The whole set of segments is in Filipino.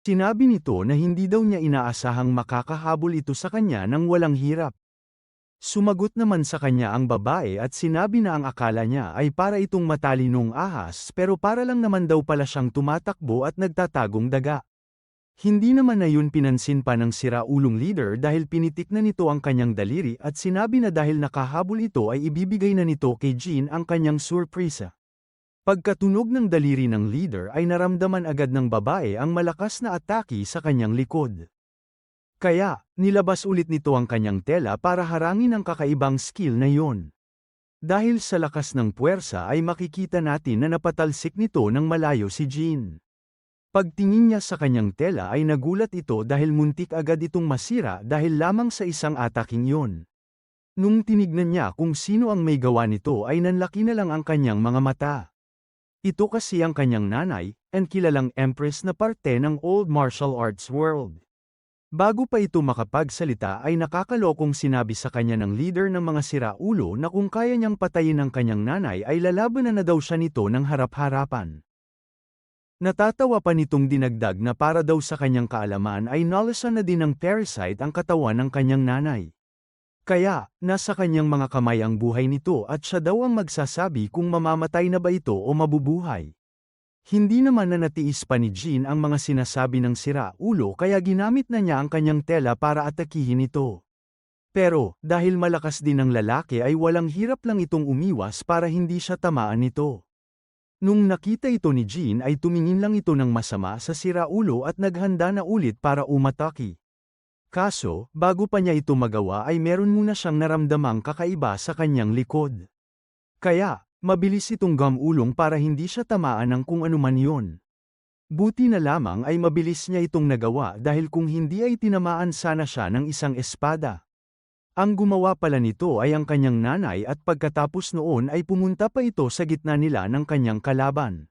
Sinabi nito na hindi daw niya inaasahang makakahabol ito sa kanya ng walang hirap. Sumagot naman sa kanya ang babae at sinabi na ang akala niya ay para itong matalinong ahas pero para lang naman daw pala siyang tumatakbo at nagtatagong daga. Hindi naman na yun pinansin pa ng siraulong leader dahil pinitik na nito ang kanyang daliri at sinabi na dahil nakahabol ito ay ibibigay na nito kay Jean ang kanyang surpresa. Pagkatunog ng daliri ng leader ay naramdaman agad ng babae ang malakas na atake sa kanyang likod. Kaya, nilabas ulit nito ang kanyang tela para harangin ang kakaibang skill na yon. Dahil sa lakas ng puwersa ay makikita natin na napatalsik nito ng malayo si Jean. Pagtingin niya sa kanyang tela ay nagulat ito dahil muntik agad itong masira dahil lamang sa isang ataking yon. Nung tinignan niya kung sino ang may gawa nito ay nanlaki na lang ang kanyang mga mata. Ito kasi ang kanyang nanay, and kilalang empress na parte ng old martial arts world. Bago pa ito makapagsalita ay nakakalokong sinabi sa kanya ng leader ng mga siraulo na kung kaya niyang patayin ang kanyang nanay ay lalabanan na daw siya nito ng harap-harapan. Natatawa pa nitong dinagdag na para daw sa kanyang kaalaman ay nalasan na din ng parasite ang katawan ng kanyang nanay. Kaya, nasa kanyang mga kamay ang buhay nito at siya daw ang magsasabi kung mamamatay na ba ito o mabubuhay. Hindi naman na natiis pa ni Jean ang mga sinasabi ng siraulo kaya ginamit na niya ang kanyang tela para atakihin ito. Pero, dahil malakas din ang lalaki ay walang hirap lang itong umiwas para hindi siya tamaan nito. Nung nakita ito ni Jean ay tumingin lang ito ng masama sa siraulo at naghanda na ulit para umatake. Kaso, bago pa niya ito magawa ay meron muna siyang naramdamang kakaiba sa kanyang likod. Kaya, mabilis itong gamulong para hindi siya tamaan ng kung anuman yon. Buti na lamang ay mabilis niya itong nagawa dahil kung hindi ay tinamaan sana siya ng isang espada. Ang gumawa pala nito ay ang kanyang nanay at pagkatapos noon ay pumunta pa ito sa gitna nila ng kanyang kalaban.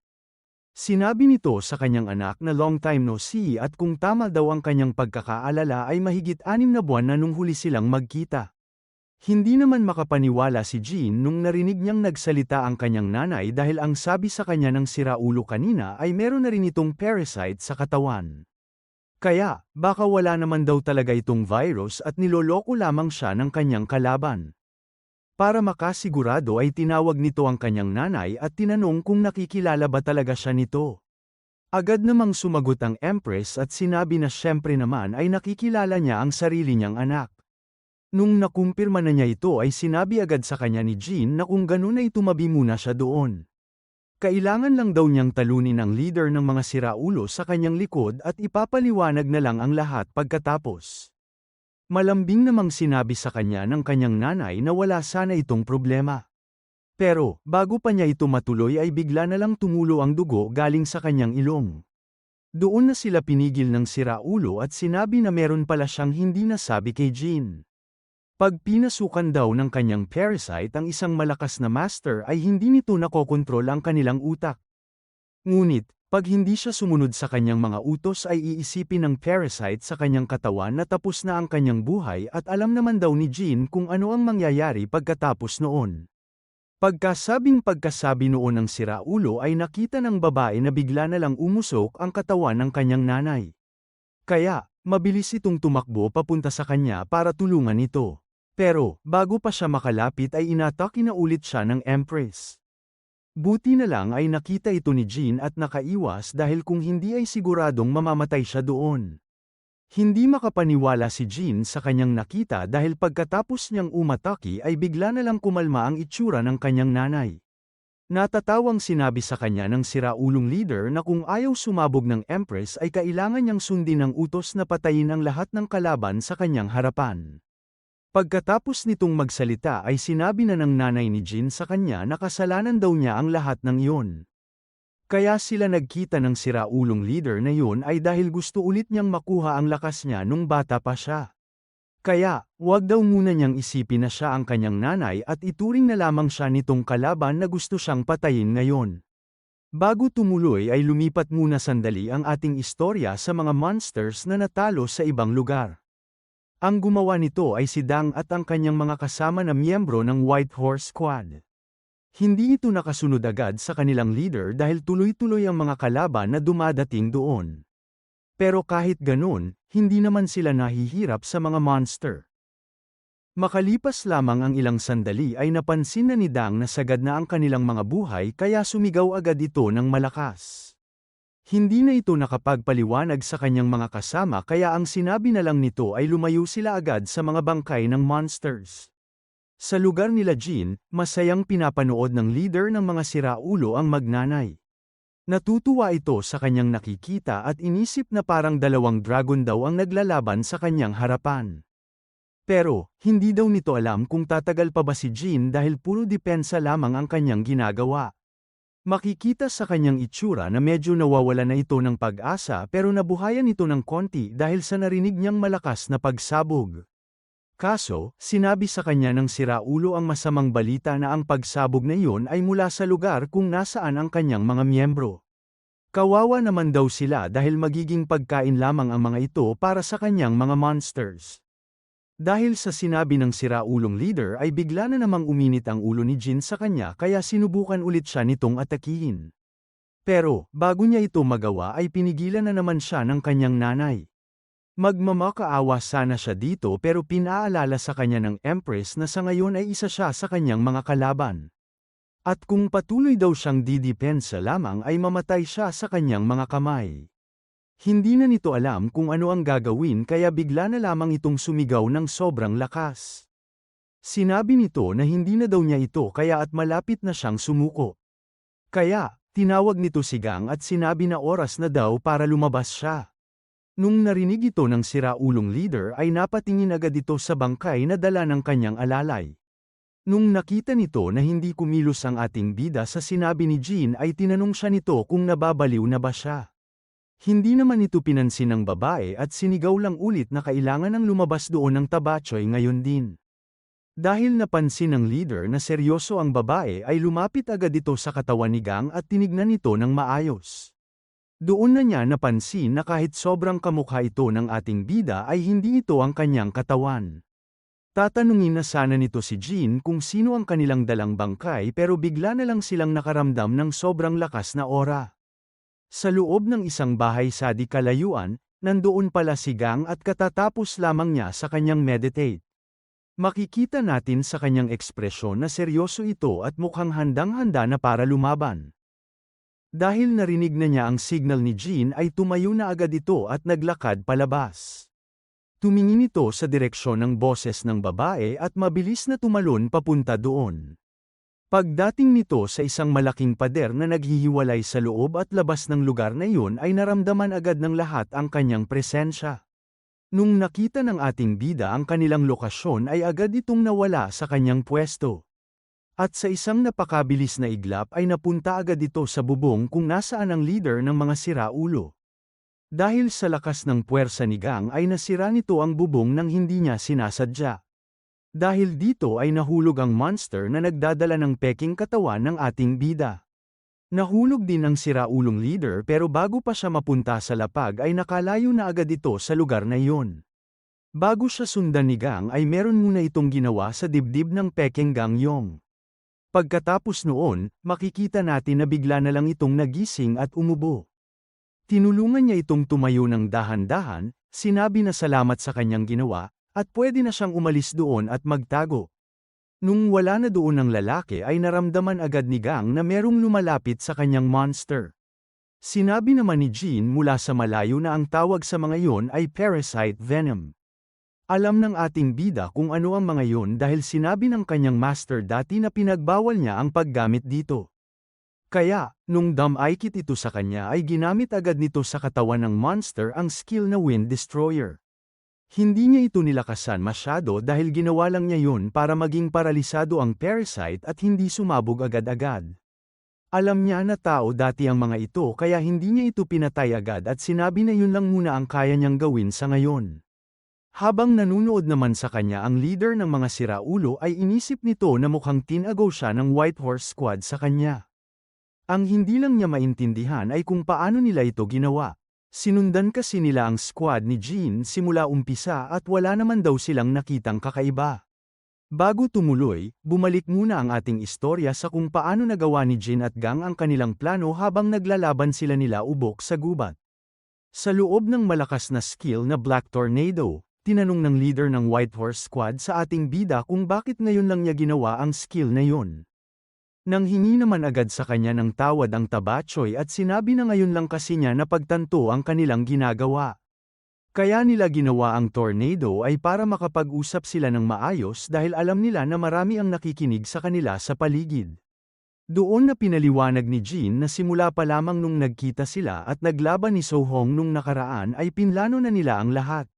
Sinabi nito sa kanyang anak na long time no see at kung tama daw ang kanyang pagkakaalala ay mahigit 6 na buwan na nung huli silang magkita. Hindi naman makapaniwala si Jean nung narinig niyang nagsalita ang kanyang nanay dahil ang sabi sa kanya ng siraulo kanina ay meron na rin itong parasite sa katawan. Kaya, baka wala naman daw talaga itong virus at niloloko lamang siya ng kanyang kalaban. Para makasigurado ay tinawag nito ang kanyang nanay at tinanong kung nakikilala ba talaga siya nito. Agad namang sumagot ang Empress at sinabi na siyempre naman ay nakikilala niya ang sarili niyang anak. Nung nakumpirma na niya ito ay sinabi agad sa kanya ni Jean na kung ganun ay tumabi muna siya doon. Kailangan lang daw niyang talunin ang leader ng mga siraulo sa kanyang likod at ipapaliwanag na lang ang lahat pagkatapos. Malambing namang sinabi sa kanya ng kanyang nanay na wala sana itong problema. Pero, bago pa niya ito matuloy ay bigla na lang tumulo ang dugo galing sa kanyang ilong. Doon na sila pinigil ng siraulo at sinabi na meron pala siyang hindi nasabi kay Jean. Pag pinasukan daw ng kanyang parasite ang isang malakas na master ay hindi nito nakokontrol ang kanilang utak. Ngunit, pag hindi siya sumunod sa kanyang mga utos ay iisipin ng parasite sa kanyang katawan na tapos na ang kanyang buhay at alam naman daw ni Jean kung ano ang mangyayari pagkatapos noon. Pagkasabi noon ng siraulo ay nakita ng babae na bigla na lang umusok ang katawan ng kanyang nanay. Kaya, mabilis itong tumakbo papunta sa kanya para tulungan ito. Pero, bago pa siya makalapit ay inatake na ulit siya ng Empress. Buti na lang ay nakita ito ni Jean at nakaiwas dahil kung hindi ay siguradong mamamatay siya doon. Hindi makapaniwala si Jean sa kanyang nakita dahil pagkatapos niyang umatake ay bigla na lang kumalma ang itsura ng kanyang nanay. Natatawang sinabi sa kanya ng siraulong leader na kung ayaw sumabog ng Empress ay kailangan niyang sundin ang utos na patayin ang lahat ng kalaban sa kanyang harapan. Pagkatapos nitong magsalita ay sinabi na ng nanay ni Jean sa kanya na kasalanan daw niya ang lahat ng iyon. Kaya sila nagkita ng siraulong leader na yun ay dahil gusto ulit niyang makuha ang lakas niya nung bata pa siya. Kaya, wag daw muna niyang isipin na siya ang kanyang nanay at ituring na lamang siya nitong kalaban na gusto siyang patayin ngayon. Bago tumuloy ay lumipat muna sandali ang ating istorya sa mga monsters na natalo sa ibang lugar. Ang gumawa nito ay si Dang at ang kanyang mga kasama na miyembro ng White Horse Squad. Hindi ito nakasunod agad sa kanilang leader dahil tuloy-tuloy ang mga kalaban na dumadating doon. Pero kahit ganun, hindi naman sila nahihirap sa mga monster. Makalipas lamang ang ilang sandali ay napansin na ni Dang na sagad na ang kanilang mga buhay kaya sumigaw agad ito ng malakas. Hindi na ito nakapagpaliwanag sa kanyang mga kasama kaya ang sinabi na lang nito ay lumayo sila agad sa mga bangkay ng monsters. Sa lugar nila Jin, masayang pinapanood ng leader ng mga siraulo ang magnanay. Natutuwa ito sa kanyang nakikita at inisip na parang dalawang dragon daw ang naglalaban sa kanyang harapan. Pero, hindi daw nito alam kung tatagal pa ba si Jin dahil puro depensa lamang ang kanyang ginagawa. Makikita sa kanyang itsura na medyo nawawala na ito ng pag-asa pero nabuhayan ito ng konti dahil sa narinig niyang malakas na pagsabog. Kaso, sinabi sa kanya ng siraulo ang masamang balita na ang pagsabog na iyon ay mula sa lugar kung nasaan ang kanyang mga miyembro. Kawawa naman daw sila dahil magiging pagkain lamang ang mga ito para sa kanyang mga monsters. Dahil sa sinabi ng siraulong leader ay bigla na namang uminit ang ulo ni Jin sa kanya kaya sinubukan ulit siya nitong atakihin. Pero, bago niya ito magawa ay pinigilan na naman siya ng kanyang nanay. Magmamakaawa sana siya dito pero pinaalala sa kanya ng Empress na sa ngayon ay isa siya sa kanyang mga kalaban. At kung patuloy daw siyang didepensa lamang ay mamatay siya sa kanyang mga kamay. Hindi na nito alam kung ano ang gagawin kaya bigla na lamang itong sumigaw ng sobrang lakas. Sinabi nito na hindi na daw niya ito kaya at malapit na siyang sumuko. Kaya, tinawag nito si Gang at sinabi na oras na daw para lumabas siya. Nung narinig ito ng siraulong leader ay napatingin agad ito sa bangkay na dala ng kanyang alalay. Nung nakita nito na hindi kumilos ang ating bida sa sinabi ni Jin ay tinanong siya nito kung nababaliw na ba siya. Hindi naman ito pinansin ng babae at sinigaw lang ulit na kailangan ng lumabas doon ng tabachoy ngayon din. Dahil napansin ng leader na seryoso ang babae ay lumapit agad ito sa katawan ni Gang at tinignan ito ng maayos. Doon na niya napansin na kahit sobrang kamukha ito ng ating bida ay hindi ito ang kanyang katawan. Tatanungin na sana nito si Jin kung sino ang kanilang dalang bangkay pero bigla na lang silang nakaramdam ng sobrang lakas na aura. Sa loob ng isang bahay sa di kalayuan, nandoon pala si Gang at katatapos lamang niya sa kanyang meditate. Makikita natin sa kanyang ekspresyon na seryoso ito at mukhang handang-handa na para lumaban. Dahil narinig na niya ang signal ni Jin ay tumayo na agad ito at naglakad palabas. Tumingin ito sa direksyon ng boses ng babae at mabilis na tumalon papunta doon. Pagdating nito sa isang malaking pader na naghihiwalay sa loob at labas ng lugar na iyon ay naramdaman agad ng lahat ang kanyang presensya. Nung nakita ng ating bida ang kanilang lokasyon ay agad itong nawala sa kanyang pwesto. At sa isang napakabilis na iglap ay napunta agad ito sa bubong kung nasaan ang leader ng mga siraulo. Dahil sa lakas ng puwersa ni Gang ay nasira nito ang bubong nang hindi niya sinasadya. Dahil dito ay nahulog ang monster na nagdadala ng peking katawan ng ating bida. Nahulog din ang siraulong leader pero bago pa siya mapunta sa lapag ay nakalayo na agad ito sa lugar na iyon. Bago siya sundan ni Gang ay meron muna itong ginawa sa dibdib ng peking Gangyong. Pagkatapos noon, makikita natin na bigla na lang itong nagising at umubo. Tinulungan niya itong tumayo ng dahan-dahan, sinabi na salamat sa kanyang ginawa, at pwede na siyang umalis doon at magtago. Nung wala na doon ang lalaki ay naramdaman agad ni Gang na merong lumalapit sa kanyang monster. Sinabi naman ni Jin mula sa malayo na ang tawag sa mga iyon ay parasite venom. Alam ng ating bida kung ano ang mga iyon dahil sinabi ng kanyang master dati na pinagbawal niya ang paggamit dito. Kaya, nung damaykit ito sa kanya ay ginamit agad nito sa katawan ng monster ang skill na Wind Destroyer. Hindi niya ito nilakasan masyado dahil ginawa lang niya yun para maging paralisado ang parasite at hindi sumabog agad-agad. Alam niya na tao dati ang mga ito kaya hindi niya ito pinatay agad at sinabi na yun lang muna ang kaya niyang gawin sa ngayon. Habang nanunood naman sa kanya ang leader ng mga siraulo ay inisip nito na mukhang tinago siya ng White Horse Squad sa kanya. Ang hindi lang niya maintindihan ay kung paano nila ito ginawa. Sinundan kasi nila ang squad ni Jin simula umpisa at wala naman daw silang nakitang kakaiba. Bago tumuloy, bumalik muna ang ating istorya sa kung paano nagawa ni Jin at Gang ang kanilang plano habang naglalaban sila nila ubok sa gubat. Sa loob ng malakas na skill na Black Tornado, tinanong ng leader ng White Horse Squad sa ating bida kung bakit ngayon lang niya ginawa ang skill na yun. Nang hingi naman agad sa kanya ng tawad ang Tabachoy at sinabi na ngayon lang kasi niya napagtanto ang kanilang ginagawa. Kaya nila ginawa ang tornado ay para makapag-usap sila ng maayos dahil alam nila na marami ang nakikinig sa kanila sa paligid. Doon na pinaliwanag ni Jean na simula pa lamang nung nagkita sila at naglaban ni Sohong nung nakaraan ay pinlano na nila ang lahat.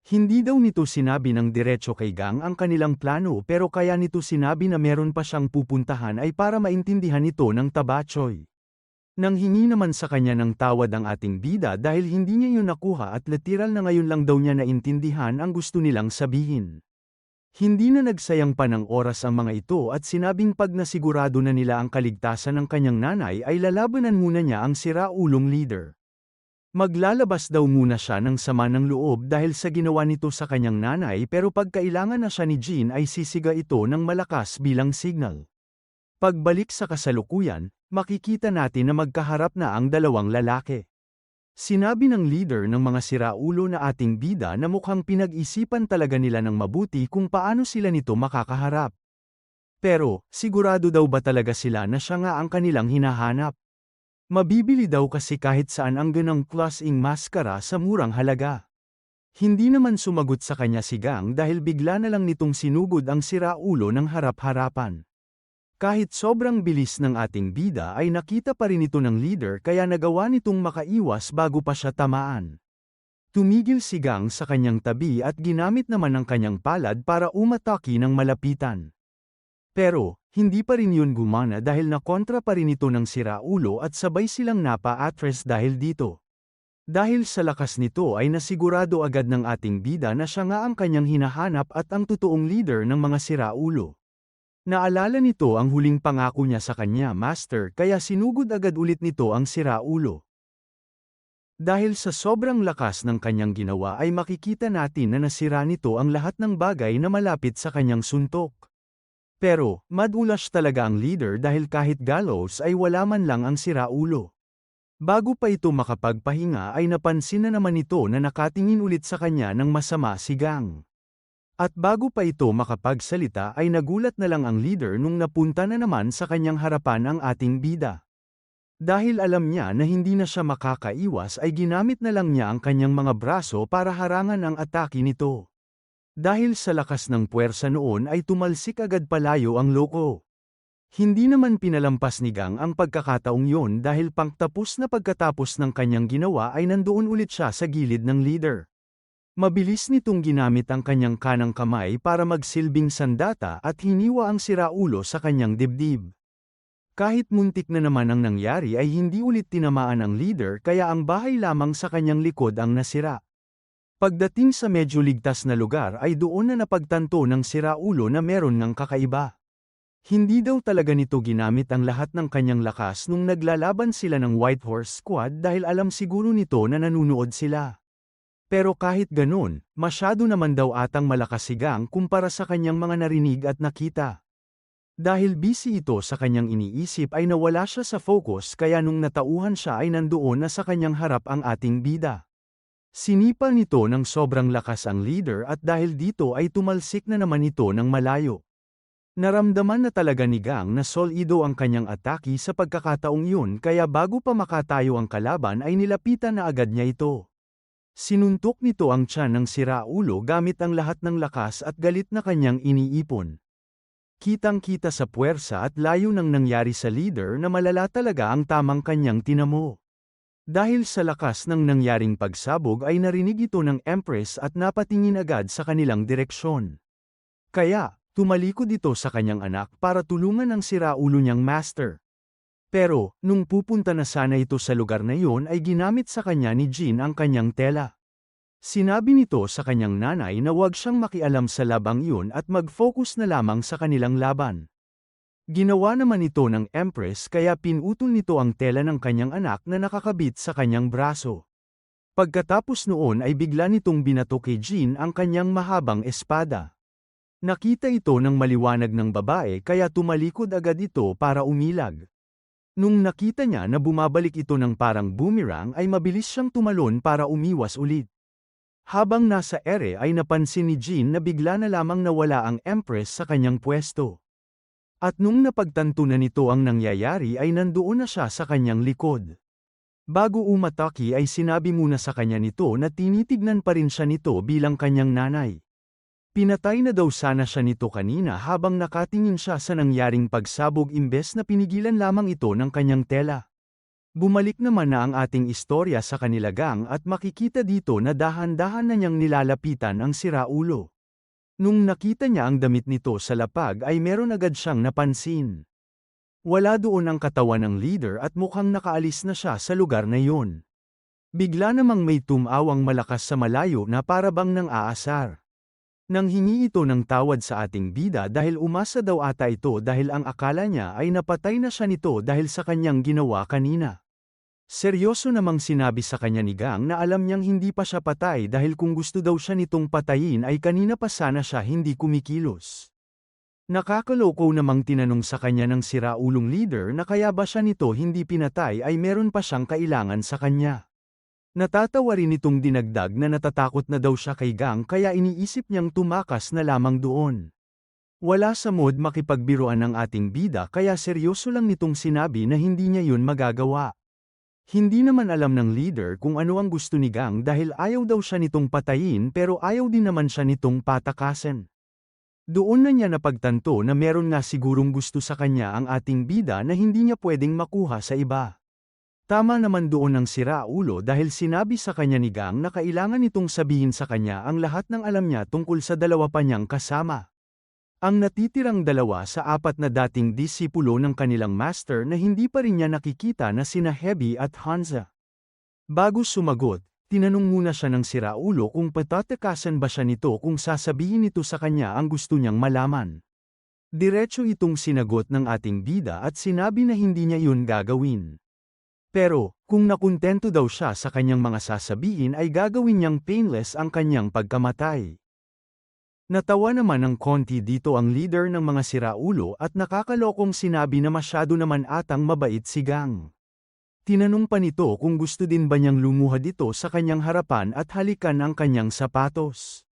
Hindi daw nito sinabi ng diretso kay Gang ang kanilang plano pero kaya nito sinabi na meron pa siyang pupuntahan ay para maintindihan ito ng Tabachoy. Nang hingi naman sa kanya ng tawad ang ating bida dahil hindi niya yun nakuha at literal na ngayon lang daw niya naintindihan ang gusto nilang sabihin. Hindi na nagsayang pa ng oras ang mga ito at sinabing pag nasigurado na nila ang kaligtasan ng kanyang nanay ay lalabanan muna niya ang siraulong leader. Maglalabas daw muna siya ng sama ng loob dahil sa ginawa nito sa kanyang nanay pero pag kailangan na siya ni Jean ay sisiga ito ng malakas bilang signal. Pagbalik sa kasalukuyan, makikita natin na magkaharap na ang dalawang lalaki. Sinabi ng leader ng mga siraulo na ating bida na mukhang pinag-isipan talaga nila ng mabuti kung paano sila nito makakaharap. Pero, sigurado daw ba talaga sila na siya nga ang kanilang hinahanap? Mabibili daw kasi kahit saan ang ganang klaseng maskara sa murang halaga. Hindi naman sumagot sa kanya si Gang dahil bigla na lang nitong sinugod ang siraulo ng harap-harapan. Kahit sobrang bilis ng ating bida ay nakita pa rin ito ng leader kaya nagawa nitong makaiwas bago pa siya tamaan. Tumigil si Gang sa kanyang tabi at ginamit naman ang kanyang palad para umatake ng malapitan. Pero, hindi pa rin yun gumana dahil nakontra pa rin ito ng siraulo at sabay silang napa-atres dahil dito. Dahil sa lakas nito ay nasigurado agad ng ating bida na siya nga ang kanyang hinahanap at ang totoong leader ng mga siraulo. Naalala nito ang huling pangako niya sa kanya, Master, kaya sinugod agad ulit nito ang siraulo. Dahil sa sobrang lakas ng kanyang ginawa ay makikita natin na nasira nito ang lahat ng bagay na malapit sa kanyang suntok. Pero, madulas talaga ang leader dahil kahit gallows ay wala man lang ang siraulo. Bago pa ito makapagpahinga ay napansin na naman ito na nakatingin ulit sa kanya ng masama si Gang. At bago pa ito makapagsalita ay nagulat na lang ang leader nung napunta na naman sa kanyang harapan ang ating bida. Dahil alam niya na hindi na siya makakaiwas ay ginamit na lang niya ang kanyang mga braso para harangan ang atake nito. Dahil sa lakas ng puwersa noon ay tumalsik agad palayo ang loko. Hindi naman pinalampas ni Gang ang pagkakataong yon dahil pangtapos na pagkatapos ng kanyang ginawa ay nandoon ulit siya sa gilid ng leader. Mabilis nitong ginamit ang kanyang kanang kamay para magsilbing sandata at hiniwa ang siraulo sa kanyang dibdib. Kahit muntik na naman ang nangyari ay hindi ulit tinamaan ang leader kaya ang bahay lamang sa kanyang likod ang nasira. Pagdating sa medyo ligtas na lugar ay doon na napagtanto ng siraulo na meron ngang kakaiba. Hindi daw talaga nito ginamit ang lahat ng kanyang lakas nung naglalaban sila ng White Horse Squad dahil alam siguro nito na nanunood sila. Pero kahit ganun, masyado naman daw atang malakas si Gang kumpara sa kanyang mga narinig at nakita. Dahil busy ito sa kanyang iniisip ay nawala siya sa focus kaya nung natauhan siya ay nandoon na sa kanyang harap ang ating bida. Sinipal nito ng sobrang lakas ang leader at dahil dito ay tumalsik na naman ito ng malayo. Naramdaman na talaga ni Gang na solido ang kanyang atake sa pagkakataong yun kaya bago pa makatayo ang kalaban ay nilapitan na agad niya ito. Sinuntok nito ang tiyan ng siraulo gamit ang lahat ng lakas at galit na kanyang iniipon. Kitang-kita sa puwersa at layo ng nangyari sa leader na malala talaga ang tamang kanyang tinamo. Dahil sa lakas ng nangyaring pagsabog ay narinig ito ng Empress at napatingin agad sa kanilang direksyon. Kaya, tumalikod ito sa kanyang anak para tulungan ang siraulo niyang master. Pero, nung pupunta na sana ito sa lugar na iyon ay ginamit sa kanya ni Jean ang kanyang tela. Sinabi nito sa kanyang nanay na huwag siyang makialam sa labang iyon at mag-focus na lamang sa kanilang laban. Ginawa naman ito ng Empress kaya pinutol nito ang tela ng kanyang anak na nakakabit sa kanyang braso. Pagkatapos noon ay bigla nitong binato kay Jean ang kanyang mahabang espada. Nakita ito ng maliwanag ng babae kaya tumalikod agad ito para umilag. Nung nakita niya na bumabalik ito ng parang boomerang ay mabilis siyang tumalon para umiwas ulit. Habang nasa ere ay napansin ni Jean na bigla na lamang nawala ang Empress sa kanyang pwesto. At nung napagtanto na nito ang nangyayari ay nandoon na siya sa kanyang likod. Bago umatake ay sinabi muna sa kanya nito na tinitignan pa rin siya nito bilang kanyang nanay. Pinatay na daw sana siya nito kanina habang nakatingin siya sa nangyaring pagsabog imbes na pinigilan lamang ito ng kanyang tela. Bumalik naman na ang ating istorya sa kanila gang at makikita dito na dahan-dahan na niyang nilalapitan ang siraulo. Nung nakita niya ang damit nito sa lapag ay meron agad siyang napansin. Wala doon ang katawan ng leader at mukhang nakaalis na siya sa lugar na iyon. Bigla namang may tumawang malakas sa malayo na para bang nang aasar. Nanghingi ito ng tawad sa ating bida dahil umasa daw ata ito dahil ang akala niya ay napatay na siya nito dahil sa kanyang ginawa kanina. Seryoso namang sinabi sa kanya ni Gang na alam niyang hindi pa siya patay dahil kung gusto daw siya nitong patayin ay kanina pa sana siya hindi kumikilos. Nakakaloko namang tinanong sa kanya ng siraulong leader na kaya ba siya nito hindi pinatay ay meron pa siyang kailangan sa kanya. Natatawa rin itong dinagdag na natatakot na daw siya kay Gang kaya iniisip niyang tumakas na lamang doon. Wala sa mood makipagbiruan ng ating bida kaya seryoso lang nitong sinabi na hindi niya yun magagawa. Hindi naman alam ng leader kung ano ang gusto ni Gang dahil ayaw daw siya nitong patayin pero ayaw din naman siya nitong patakasin. Doon na niya napagtanto na meron nga sigurong gusto sa kanya ang ating bida na hindi niya pwedeng makuha sa iba. Tama naman doon ang siraulo dahil sinabi sa kanya ni Gang na kailangan nitong sabihin sa kanya ang lahat ng alam niya tungkol sa dalawa pa niyang kasama. Ang natitirang dalawa sa apat na dating disipulo ng kanilang master na hindi pa rin niya nakikita na sina Hebi at Hansa. Bago sumagot, tinanong muna siya ng siraulo kung patatakasan ba siya nito kung sasabihin nito sa kanya ang gusto niyang malaman. Diretso itong sinagot ng ating bida at sinabi na hindi niya yun gagawin. Pero, kung nakuntento daw siya sa kanyang mga sasabihin ay gagawin niyang painless ang kanyang pagkamatay. Natawa naman ng konti dito ang leader ng mga siraulo at nakakalokong sinabi na masyado naman atang mabait si Gang. Tinanong pa nito kung gusto din ba niyang lumuhad ito sa kanyang harapan at halikan ang kanyang sapatos.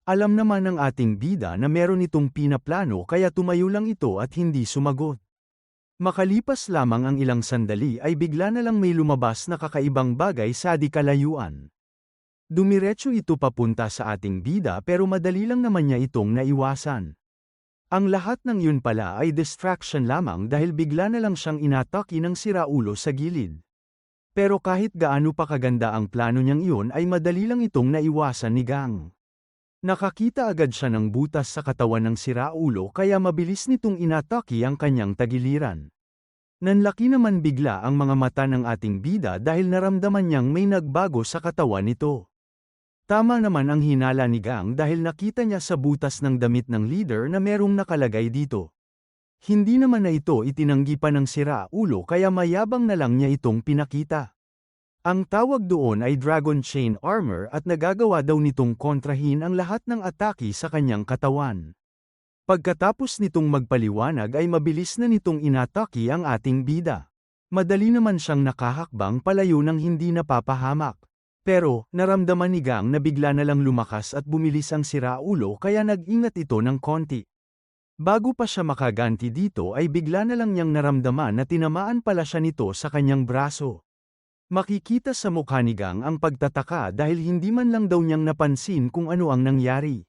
Alam naman ng ating bida na meron itong pinaplano kaya tumayo lang ito at hindi sumagot. Makalipas lamang ang ilang sandali ay bigla na lang may lumabas na kakaibang bagay sa di kalayuan. Dumiretso ito papunta sa ating bida pero madali lang naman niya itong naiwasan. Ang lahat ng yun pala ay distraction lamang dahil bigla na lang siyang inatake ng siraulo sa gilid. Pero kahit gaano pa kaganda ang plano niyang iyon ay madali lang itong naiwasan ni Gang. Nakakita agad siya ng butas sa katawan ng siraulo kaya mabilis nitong inatake ang kanyang tagiliran. Nanlaki naman bigla ang mga mata ng ating bida dahil naramdaman niyang may nagbago sa katawan nito. Tama naman ang hinala ni Gang dahil nakita niya sa butas ng damit ng leader na merong nakalagay dito. Hindi naman na ito itinanggi pa ng siraulo kaya mayabang na lang niya itong pinakita. Ang tawag doon ay Dragon Chain Armor at nagagawa daw nitong kontrahin ang lahat ng atake sa kanyang katawan. Pagkatapos nitong magpaliwanag ay mabilis na nitong inatake ang ating bida. Madali naman siyang nakahakbang palayo ng hindi napapahamak. Pero, naramdaman ni Gang na bigla na lang lumakas at bumilis ang siraulo kaya nag-ingat ito ng konti. Bago pa siya makaganti dito ay bigla na lang niyang naramdaman na tinamaan pala siya nito sa kanyang braso. Makikita sa mukha ni Gang ang pagtataka dahil hindi man lang daw niyang napansin kung ano ang nangyari.